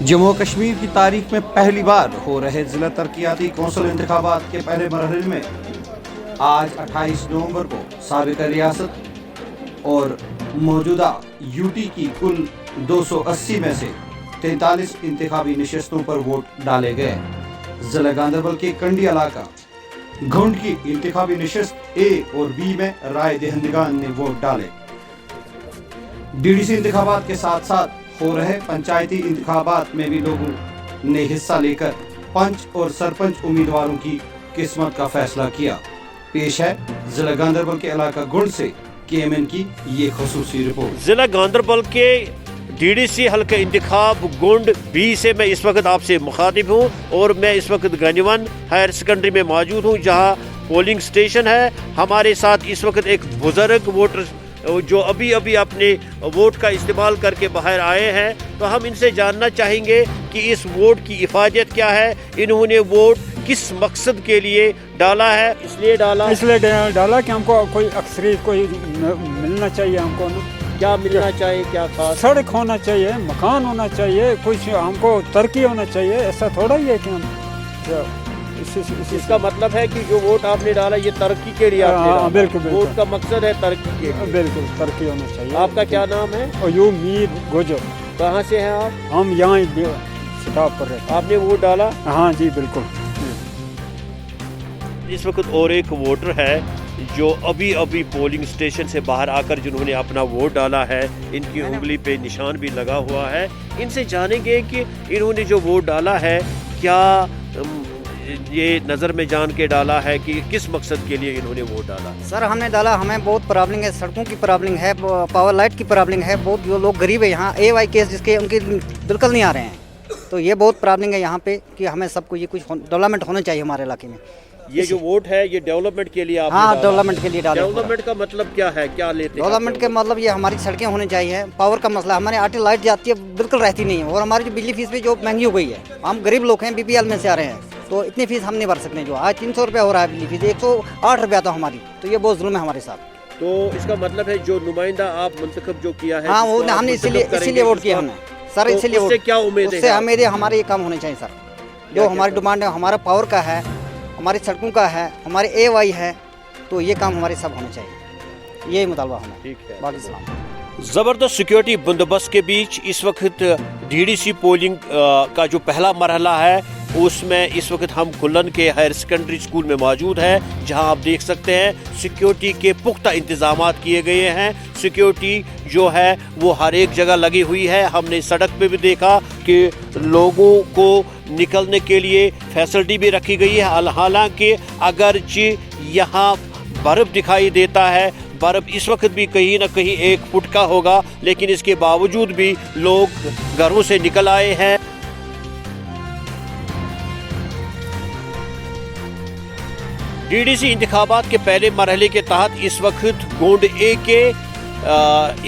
जम्मू कश्मीर की तारीख में पहली बार हो रहे जिला तरक्याती कौंसिल इंतखाबात के पहले मरहले में आज 28 नवंबर को साबिक रियासत और मौजूदा यूटी की कुल 280 में से 43 इंतखाबी नशस्तों पर वोट डाले गए। जिला गांधरबल के कंडी इलाका घुंड की इंतखाबी नशस्त ए और बी में राय दहिंदगान ने वोट डाले। डीडीसी इंतखाबात के साथ साथ हो रहे पंचायती इंतखाबात में भी लोगों ने हिस्सा लेकर पंच और सरपंच उम्मीदवारों की किस्मत का फैसला किया। पेश है जिला गांधरबल के इलाका गुंड से केएमएन की ये खसूसी रिपोर्ट। जिला गांधरबल के डीडीसी हल्का इंतखाब गुंड बी से मैं इस वक्त आपसे मुखातिब हूँ और मैं इस वक्त गंजवन हायर सेकेंडरी में मौजूद हूँ जहाँ पोलिंग स्टेशन है। हमारे साथ इस वक्त एक बुजुर्ग वोटर जो अभी अभी अपने वोट का इस्तेमाल करके बाहर आए हैं, तो हम इनसे जानना चाहेंगे कि इस वोट की इफादत क्या है, इन्होंने वोट किस मकसद के लिए डाला है। इसलिए डाला कि हमको कोई अक्सरियत कोई मिलना चाहिए, हमको क्या मिलना चाहिए, क्या खास सड़क होना चाहिए, मकान होना चाहिए, कुछ हमको तरक्की होना चाहिए। ऐसा थोड़ा ही है कि हम इसका मतलब है कि जो वोट आपने डाला ये तरक्की के लिए आपने डाला। बिल्कुल वोट का मकसद है तरक्की के लिए। बिल्कुल तरक्की होना चाहिए। आपका क्या नाम है? अयूब मीर गुजर। कहाँ से हैं आप? हम यहाँ स्टाफ पर रहते। आपने वोट डाला? हाँ जी बिल्कुल। इस वक्त और एक वोटर है जो अभी अभी पोलिंग स्टेशन से बाहर आकर जिन्होंने अपना वोट डाला है, इनकी उंगली पे निशान भी लगा हुआ है। इनसे जानेंगे कि इन्होंने जो वोट डाला है क्या ये नज़र में जान के डाला है कि किस मकसद के लिए इन्होंने वोट डाला। सर हमने डाला, हमें बहुत प्रॉब्लम है, सड़कों की प्रॉब्लम है, पावर लाइट की प्रॉब्लम है, बहुत जो लोग गरीब है यहाँ AY केस जिसके उनके बिल्कुल नहीं आ रहे हैं, तो ये बहुत प्रॉब्लम है यहाँ पे कि हमें सबको ये कुछ डेवलपमेंट होना चाहिए हमारे इलाके में। ये जो वोट है ये डेवलपमेंट के लिए आपने हाँ डेवलपमेंट के लिए डाला। डेवलपमेंट का मतलब क्या है, क्या लेते हैं? डेवलपमेंट के मतलब ये हमारी सड़कें होनी चाहिए, पावर का मसला, हमारे आटे लाइट जाती है बिल्कुल रहती नहीं है, और हमारी जो बिजली फीस भी जो महंगी हो गई है, हम गरीब लोग हैं, BPL में से आ रहे हैं, तो इतनी फीस हम नहीं भर सकते। जो आज 300 रुपया हो रहा है बिजली फीस, 108 रुपया था हमारी, तो ये बहुत जुल्म है हमारे साथ। तो इसका मतलब है जो नुमाइंदा आप मुंतखब जो किया है, हाँ वो हमने इसीलिए वोट किया हमने सर, इसीलिए उससे क्या उम्मीद है? उससे हमारे ये काम होने चाहिए सर, जो हमारी डिमांड है, हमारा पावर का है, हमारी सड़कों का है, हमारे AY है, तो ये काम हमारे सब होने चाहिए, यही मुतालबा हमें। ठीक है, बाकी सलाम। ज़बरदस्त सिक्योरिटी बंदोबस्त के बीच इस वक्त DDC पोलिंग का जो पहला मरहला है उसमें इस वक्त हम कुल्लन के हायर सेकेंडरी स्कूल में मौजूद है, जहां आप देख सकते हैं सिक्योरिटी के पुख्ता इंतजामात किए गए हैं। सिक्योरिटी जो है वो हर एक जगह लगी हुई है। हमने सड़क पे भी देखा कि लोगों को निकलने के लिए फैसिलिटी भी रखी गई है। हालांकि अगरचे यहाँ बर्फ़ दिखाई देता है, बर्फ़ इस वक्त भी कहीं ना कहीं 1 फुट का होगा, लेकिन इसके बावजूद भी लोग घरों से निकल आए हैं। DDC इंतखाबात के पहले मरहले के तहत इस वक्त गोंड ए के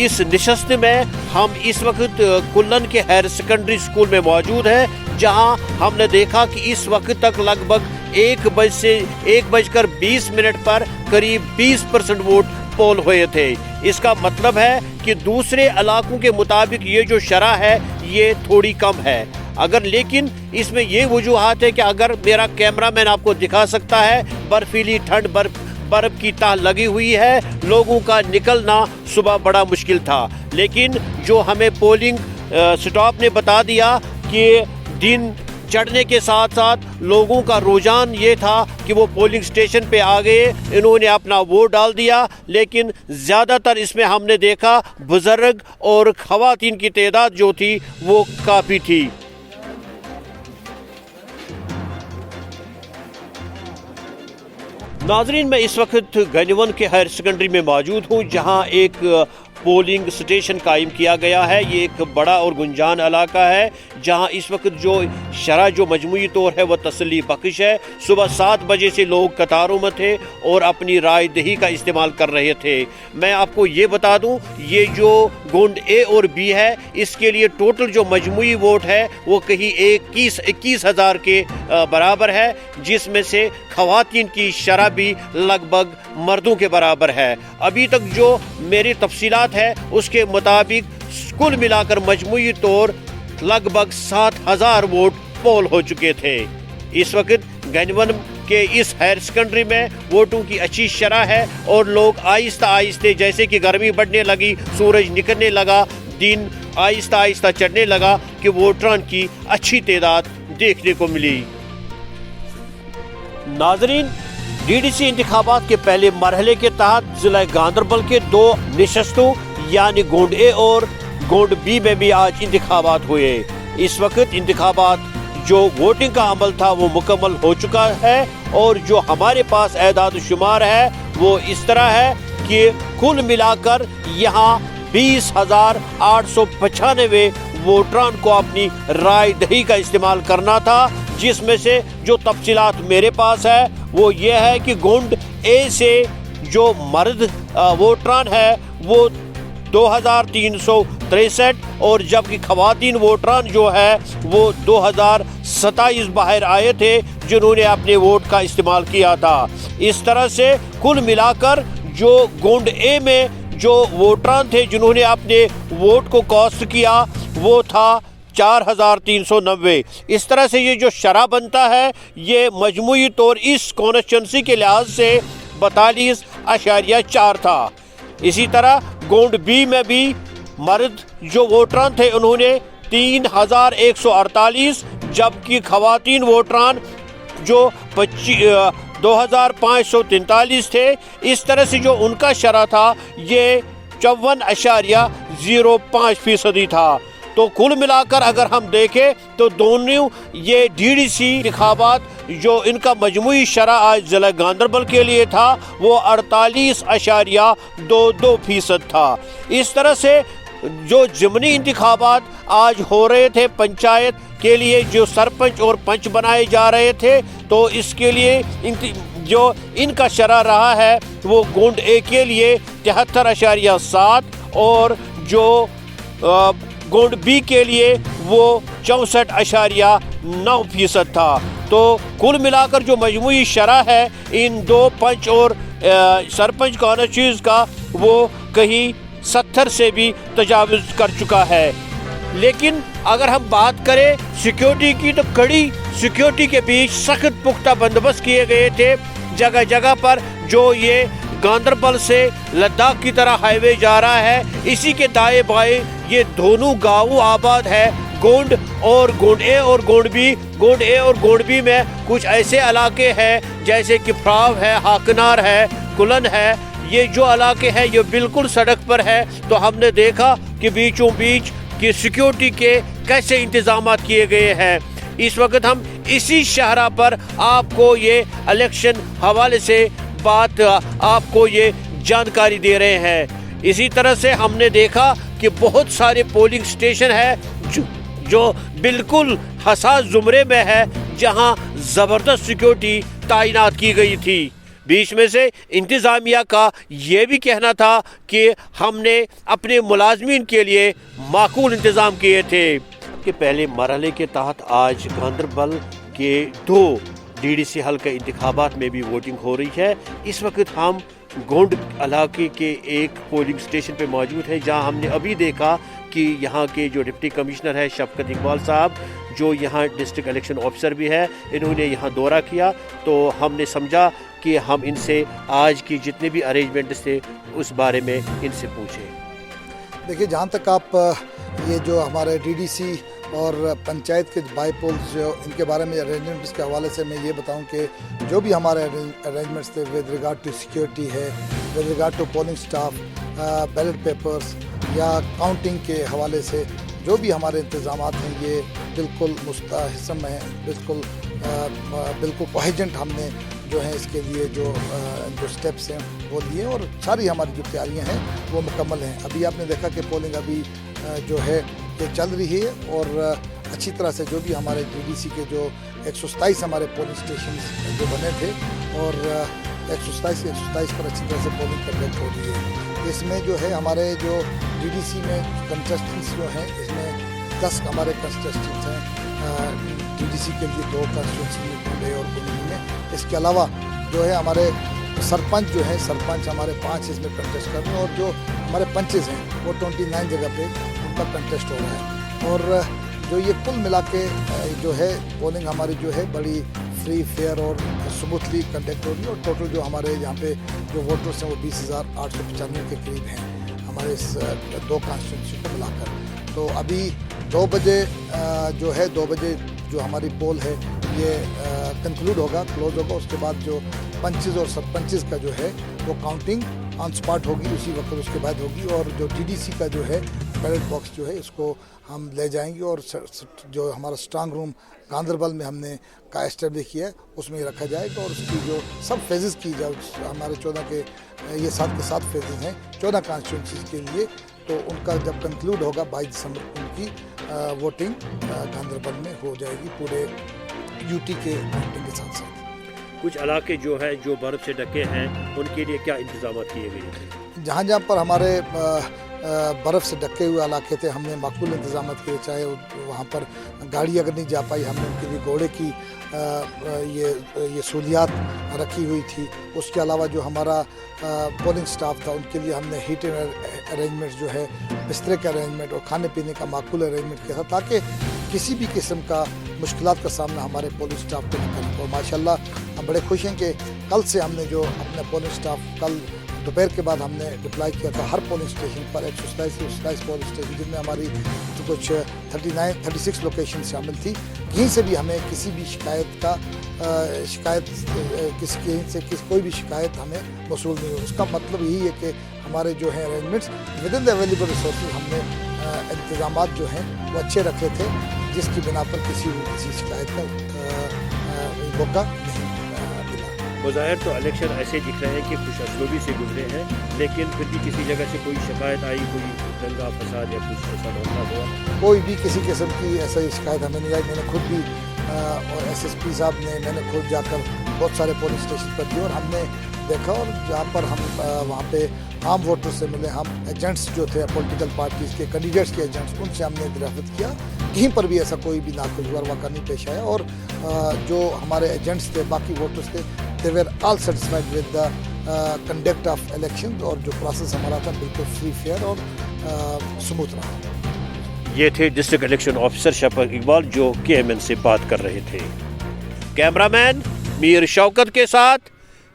इस नशस्त में हम इस वक्त कुल्लन के हायर सेकेंडरी स्कूल में मौजूद है, जहां हमने देखा कि इस वक्त तक लगभग 1:20 पर करीब 20% वोट पोल हुए थे। इसका मतलब है कि दूसरे इलाकों के मुताबिक ये जो शरह है ये थोड़ी कम है। अगर लेकिन इसमें ये वजूहात है कि अगर मेरा कैमरामैन आपको दिखा सकता है, बर्फीली ठंड बर्फ की ताह लगी हुई है, लोगों का निकलना सुबह बड़ा मुश्किल था। लेकिन जो हमें पोलिंग स्टाफ ने बता दिया कि दिन चढ़ने के साथ साथ लोगों का रुझान ये था कि वो पोलिंग स्टेशन पे आ गए, इन्होंने अपना वोट डाल दिया। लेकिन ज़्यादातर इसमें हमने देखा बुजुर्ग और ख़वातीन की तादाद जो थी वो काफ़ी थी। नाजरीन, मैं इस वक्त गंजवन के हायर सेकेंडरी में मौजूद हूँ, जहाँ एक पोलिंग स्टेशन कायम किया गया है। ये एक बड़ा और गुंजान इलाका है, जहाँ इस वक्त जो शरह जो मजमूई तौर है वह तसल्ली बख्श है। सुबह 7 बजे से लोग कतारों में थे और अपनी राय दही का इस्तेमाल कर रहे थे। मैं आपको ये बता दूँ, ये जो गोंड A और B है, इसके लिए टोटल जो मजमूई वोट है वो कहीं 21,000 के बराबर है, जिसमें से ख़वातीन की शरह भी लगभग मर्दों के बराबर है। अभी तक जो मेरी तफसीलात है उसके मुताबिक कुल मिलाकर मजमूई तौर लगभग 7,000 वोट पोल हो चुके थे। इस वक्त गंजवन के इस हायर सेकेंडरी में वोटों की अच्छी शरह है और लोग आहिस्ता आहिस्ते, जैसे कि गर्मी बढ़ने लगी, सूरज निकलने लगा, दिन आहिस्ता आहिस्ता चढ़ने लगा, कि वोटरान की अच्छी तादाद देखने को मिली। नाजरीन, डीडीसी इंतखाबात के पहले मरहले के तहत जिला गांधरबल के 2 नशस्तों यानी गोंड ए और गोंड बी में भी आज इंतखाबात हुए। इस वक्त इंतखाबात जो वोटिंग का अमल था वो मुकम्मल हो चुका है और जो हमारे पास एदाद शुमार है वो इस तरह है कि कुल मिलाकर यहाँ 20,895 वोटरान को अपनी राय दही का इस्तेमाल करना था, जिसमें से जो तफसीलात मेरे पास है वो ये है कि गोंड ए से जो मर्द वोटरान है वो 2,363 और जबकि खवातीन वोटरान जो है वो 2,027 बाहर आए थे जिन्होंने अपने वोट का इस्तेमाल किया था। इस तरह से कुल मिलाकर जो गोंड ए में जो वोटरान थे जिन्होंने अपने वोट को कास्ट किया वो था 4,390। इस तरह से ये जो शरह बनता है ये मजमूई तौर इस कॉन्स्टिट्यूंसी के लिहाज से 42.4 था। इसी तरह गोंड बी में भी मर्द जो वोटरान थे उन्होंने 3,148, जबकि खवातीन वोटरान जो 2,543 थे। इस तरह से जो उनका शरह था ये 54.05% था। तो कुल मिलाकर अगर हम देखें तो दोनों ये डीडीसी इंतखाबात जो इनका मजमूई शरह आज जिला गांधरबल के लिए था वो 48.22% था। इस तरह से जो ज़िमनी इंतखाबात आज हो रहे थे पंचायत के लिए, जो सरपंच और पंच बनाए जा रहे थे, तो इसके लिए जो इनका शरह रहा है वो गोंड ए के लिए 73.7 और जो गोंड बी के लिए वो 64.9% था। तो कुल मिलाकर जो मजमूई शरह है इन 2 पंच और सरपंच कॉन्स्टिट्यूंसीज का वो कहीं 70 से भी तजावुज़ कर चुका है। लेकिन अगर हम बात करें सिक्योरिटी की तो कड़ी सिक्योरिटी के बीच सख्त पुख्ता बंदोबस्त किए गए थे। जगह जगह पर जो ये गांधरबल से लद्दाख की तरह हाईवे जा रहा है, इसी के दाएं बाएं ये दोनों गाँव आबाद है, गोंड और गोंड ए और गोंड बी। गोंड ए और गोंड बी में कुछ ऐसे इलाके हैं जैसे कि फ्राव है, हाकनार है, कुलन है। ये जो इलाके हैं ये बिल्कुल सड़क पर है। तो हमने देखा कि बीचों बीच की सिक्योरिटी के कैसे इंतजामात किए गए हैं। इस वक्त हम इसी शहरा पर आपको ये इलेक्शन हवाले से बात आपको ये जानकारी दे रहे हैं। इसी तरह से हमने देखा कि बहुत सारे पोलिंग स्टेशन है जो बिल्कुल हसास ज़ुमरे में है, जहां ज़बरदस्त सिक्योरिटी तैनात की गई थी। बीच में से इंतज़ामिया का ये भी कहना था कि हमने अपने मुलाजमीन के लिए माकूल इंतज़ाम किए थे। कि पहले मरहले के तहत आज गांधरबल के 2 डीडीसी हल्का इंतखाबात में भी वोटिंग हो रही है। इस वक्त हम गोंड इलाके के एक पोलिंग स्टेशन पे मौजूद है, जहां हमने अभी देखा कि यहाँ के जो डिप्टी कमिश्नर है शफकत इकबाल साहब, जो यहाँ डिस्ट्रिक्ट इलेक्शन ऑफिसर भी है, इन्होंने यहाँ दौरा किया। तो हमने समझा कि हम इनसे आज की जितने भी अरेंजमेंट्स थे उस बारे में इनसे पूछें। देखिए, जहाँ तक आप ये जो हमारे डीडीसी और पंचायत के बाईपोल्स जो इनके बारे में अरेंजमेंट्स के हवाले से मैं ये बताऊं कि जो भी हमारे अरेंजमेंट्स थे विद रिगार्ड टू सिक्योरिटी है, with regard to polling staff, ballot papers या काउंटिंग के हवाले से जो भी हमारे इंतज़ामात हैं ये बिल्कुल मुस्तहसम हैं, बिल्कुल कोहेजेंट हमने जो है इसके लिए जो स्टेप्स हैं वो लिए और सारी हमारी जो तैयारियाँ हैं वो मुकम्मल हैं। अभी आपने देखा कि पोलिंग अभी जो है ये चल रही है और अच्छी तरह से जो भी हमारे डीडीसी के जो 127 हमारे पोलिंग स्टेशन जो बने थे और 127 पर अच्छी तरह से पोलिंग कंडक्ट हो रही है। इसमें जो है हमारे जो डीडीसी में कंटेस्टेंट्स जो हैं इसमें 10 हमारे कंटेस्टेंट्स हैं डीडीसी के लिए 2 कंस्टिट्यूंसी में गोंडे और गोंडी में। इसके अलावा जो है हमारे सरपंच जो है सरपंच हमारे 5 इसमें कंटेस्ट कर रहे हैं और जो हमारे पंचेस हैं वो 29 जगह पे उनका कंटेस्ट हो रहा है। और जो ये कुल मिला के जो है पोलिंग हमारी जो है बड़ी फ्री फेयर और स्मूथली कंडक्ट होगी और टोटल जो हमारे यहाँ पे जो वोटर्स हैं वो 20,895 के करीब हैं हमारे इस दो कॉन्स्टिट्यूंसी को मिलाकर। तो अभी 2 बजे जो है 2 बजे जो हमारी पोल है ये कंक्लूड होगा, क्लोज होगा। उसके बाद जो पंचेस और सरपंचेस का जो है वो काउंटिंग ऑन स्पॉट होगी उसी वक्त, उसके बाद होगी। और जो डीडीसी का जो है बैलेट बॉक्स जो है इसको हम ले जाएंगे और जो हमारा स्ट्रांग रूम गांधरबल में हमने का एस्टेब्लिश किया है उसमें रखा जाएगा। और उसकी जो सब फेजेस की जाए हमारे 14 के ये 7 के 7 फेजेस हैं 14 कॉन्स्टिट्यूंसीज के लिए, तो उनका जब कंक्लूड होगा 22 दिसंबर को उनकी वोटिंग गांधरबल में हो जाएगी पूरे यूटी के वोटिंग के साथ साथ। कुछ इलाके जो है जो बर्फ से ढके हैं उनके लिए क्या इंतजाम किए गए थे? जहाँ जहाँ पर हमारे बर्फ़ से ढके हुए इलाके थे हमने माकूल इंतजाम किए, चाहे वहाँ पर गाड़ी अगर नहीं जा पाई हमने उनके लिए घोड़े की ये सहूलियात रखी हुई थी। उसके अलावा जो हमारा पोलिंग स्टाफ था उनके लिए हमने हीटिंग अरेंजमेंट्स जो है बिस्तरे का अरेंजमेंट और खाने पीने का माकूल अरेंजमेंट किया था ताकि किसी भी किस्म का मुश्किलात का सामना हमारे पोलिंग स्टाफ को न करना। और माशाल्लाह हम बड़े खुश हैं कि कल से हमने जो अपने पोलिंग स्टाफ कल दोपहर के बाद हमने डिप्लॉय किया था हर पोलिंग स्टेशन पर 127 पोलिंग स्टेशन जिनमें हमारी कुछ 36 लोकेशन शामिल थी। कहीं से भी हमें किसी भी शिकायत कोई भी शिकायत हमें मौसूल नहीं हो। उसका मतलब यही है कि हमारे जो है arrangements with in the available resources हमने इंतजामात जो हैं वो अच्छे रखे थे, जिसकी बिना पर किसी शिकायत का मौका नहीं मिला। बज़ाहिर तो इलेक्शन ऐसे दिख रहे हैं कि खुश असलूबी से गुजरे हैं, लेकिन फिर भी किसी जगह से कोई शिकायत आई, कोई दंगा फसाद या कुछ ऐसा मामला हुआ? कोई भी किसी किस्म की ऐसा ही शिकायत हमें नहीं आई। मैंने खुद भी और एसएसपी साहब ने मैंने खुद जाकर बहुत सारे पुलिस स्टेशन पर दिए और हमने देखा। और जहाँ पर हम वहाँ पे आम वोटर से मिले, हम एजेंट्स जो थे पॉलिटिकल पार्टीज़ के कैंडिडेट्स के एजेंट्स उनसे हमने दरियाफ्त किया, कहीं पर भी ऐसा कोई भी नाखुशगवार वाक़ा नहीं पेश आया। और जो हमारे एजेंट्स थे बाकी वोटर्स थे they were all satisfied with the conduct of election और जो प्रोसेस हमारा था बिल्कुल फ्री फेयर और स्मूथ रहा। ये थे district election officer Shafaq Iqbal जो केएमएन से बात कर रहे थे। कैमरामैन मीर शौकत के साथ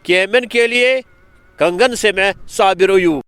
केएमएन के लिए कंगन से मैं साबिर अयूब।